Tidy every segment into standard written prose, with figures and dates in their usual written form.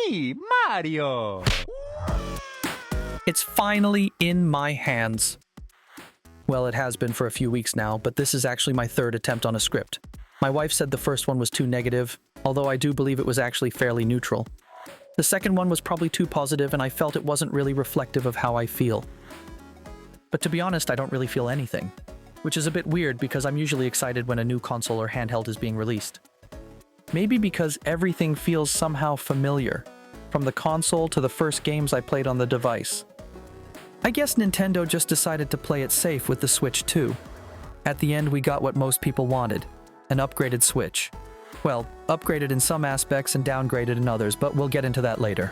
me, Mario! It's finally in my hands. Well, it has been for a few weeks now, but this is actually my third attempt on a script. My wife said the first one was too negative, although I do believe it was actually fairly neutral. The second one was probably too positive, and I felt it wasn't really reflective of how I feel. But to be honest, I don't really feel anything, which is a bit weird because I'm usually excited when a new console or handheld is being released. Maybe because everything feels somehow familiar, from the console to the first games I played on the device. I guess Nintendo just decided to play it safe with the Switch 2. At the end, we got what most people wanted, an upgraded Switch. Well, upgraded in some aspects and downgraded in others, but we'll get into that later.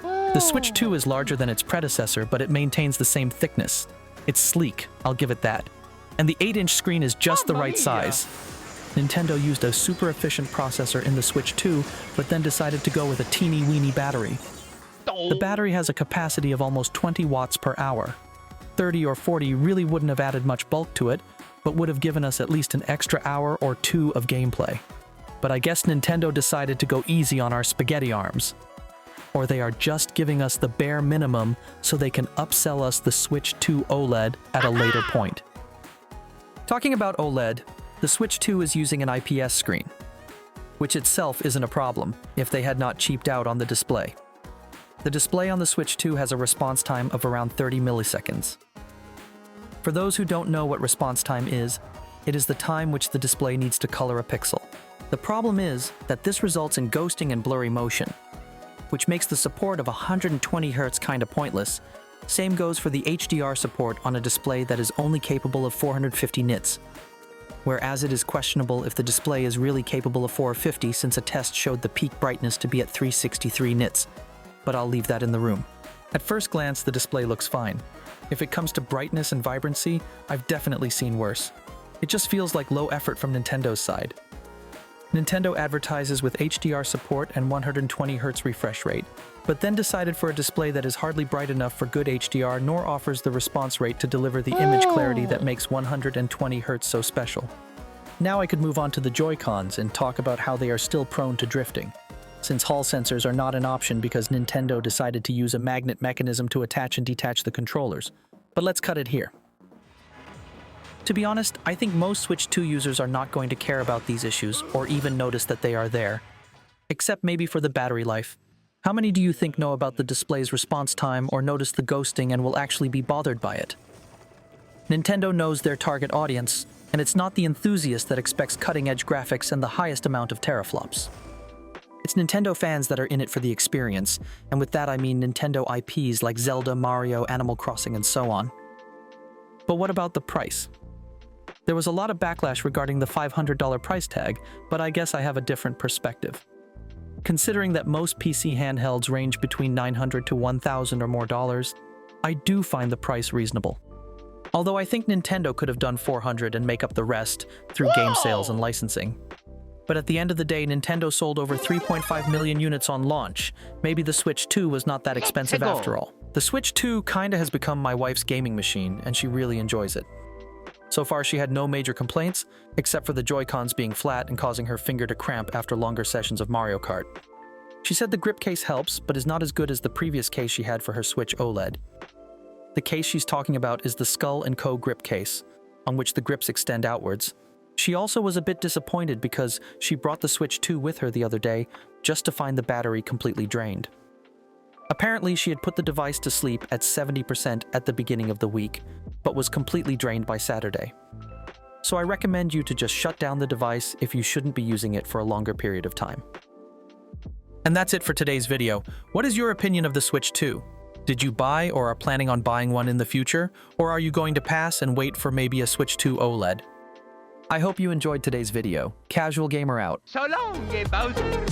The Switch 2 is larger than its predecessor, but it maintains the same thickness. It's sleek, I'll give it that. And the 8-inch screen is just the right size. Nintendo used a super efficient processor in the Switch 2, but then decided to go with a teeny-weeny battery. The battery has a capacity of almost 20 watts per hour. 30 or 40 really wouldn't have added much bulk to it, but would have given us at least an extra hour or two of gameplay. But I guess Nintendo decided to go easy on our spaghetti arms. Or they are just giving us the bare minimum so they can upsell us the Switch 2 OLED at a later point. Talking about OLED, the Switch 2 is using an IPS screen, which itself isn't a problem if they had not cheaped out on the display. The display on the Switch 2 has a response time of around 30 milliseconds. For those who don't know what response time is, it is the time which the display needs to color a pixel. The problem is that this results in ghosting and blurry motion, which makes the support of 120 Hz kinda pointless. Same goes for the HDR support on a display that is only capable of 450 nits, whereas it is questionable if the display is really capable of 450 since a test showed the peak brightness to be at 363 nits. But I'll leave that in the room. At first glance, the display looks fine. If it comes to brightness and vibrancy, I've definitely seen worse. It just feels like low effort from Nintendo's side. Nintendo advertises with HDR support and 120 Hz refresh rate, but then decided for a display that is hardly bright enough for good HDR nor offers the response rate to deliver the image clarity that makes 120 Hz so special. Now I could move on to the JoyCons and talk about how they are still prone to drifting, since Hall sensors are not an option because Nintendo decided to use a magnet mechanism to attach and detach the controllers. But let's cut it here. To be honest, I think most Switch 2 users are not going to care about these issues or even notice that they are there, except maybe for the battery life. How many do you think know about the display's response time or notice the ghosting and will actually be bothered by it? Nintendo knows their target audience, and it's not the enthusiast that expects cutting-edge graphics and the highest amount of teraflops. It's Nintendo fans that are in it for the experience, and with that I mean Nintendo IPs like Zelda, Mario, Animal Crossing, and so on. But what about the price? There was a lot of backlash regarding the $500 price tag, but I guess I have a different perspective. Considering that most PC handhelds range between $900 to $1,000 or more dollars, I do find the price reasonable. Although I think Nintendo could have done $400 and make up the rest through game sales and licensing. But at the end of the day, Nintendo sold over 3.5 million units on launch. Maybe the Switch 2 was not that expensive after all. The Switch 2 kinda has become my wife's gaming machine, and she really enjoys it. So far, she had no major complaints, except for the Joy-Cons being flat and causing her finger to cramp after longer sessions of Mario Kart. She said the grip case helps, but is not as good as the previous case she had for her Switch OLED. The case she's talking about is the Skull & Co. grip case, on which the grips extend outwards. She also was a bit disappointed because she brought the Switch 2 with her the other day just to find the battery completely drained. Apparently, she had put the device to sleep at 70% at the beginning of the week, but was completely drained by Saturday. So I recommend you to just shut down the device if you shouldn't be using it for a longer period of time. And that's it for today's video. What is your opinion of the Switch 2? Did you buy or are planning on buying one in the future? Or are you going to pass and wait for maybe a Switch 2 OLED? I hope you enjoyed today's video. Casual Gamer out. So long, you Bowser!